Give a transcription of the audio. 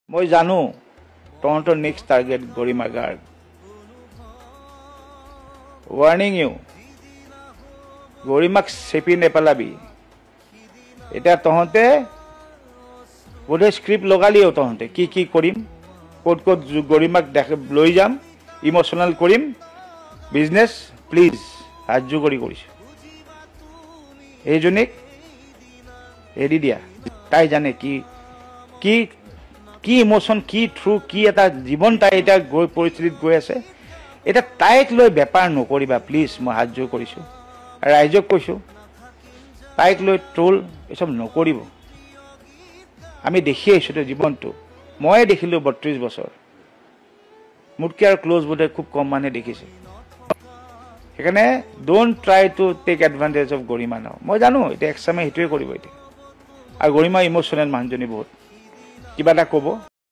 মই জানো তহঁতৰ নেক্সট টাৰ্গেট গৰিমা গাৰ্গ। ৱাৰ্নিং ইউ, গৰিমাক চেপি নেপেলাবি। এতিয়া তহঁতে বোধহয় স্ক্ৰিপ্ট লগালিও, তহঁতে কি কি কৰিম, ক'ত ক'ত গৰিমাক লৈ যাম, ইম'চনেল কৰিম, বিজনেছ। প্লিজ সাহায্য কৰিছোঁ, এইজনীক এৰি দিয়া। তাই জানে কি কি কি ইম'চন, কি থ্ৰু, কি এটা জীৱন তাই এতিয়া পৰিস্থিতিত গৈ আছে। এতিয়া তাইক লৈ বেপাৰ নকৰিবা প্লিজ, মই সাহায্য কৰিছোঁ। ৰাইজক কৈছোঁ, তাইক লৈ ট্ৰল এইচব নকৰিব। আমি দেখি আহিছোঁ তো জীৱনটো, ময়ে দেখিলোঁ 32 বছৰ, মোতকৈ আৰু ক্ল'জ বোধহয় খুব কম মানুহে দেখিছে। সেইকাৰণে don't try to take advantage of Garima now. মই জানো এতিয়া এক্সামে সেইটোৱে কৰিব এতিয়া। আৰু গৰিমা ইম'চনেল মানুহজনী বহুত, কিবা এটা ক'ব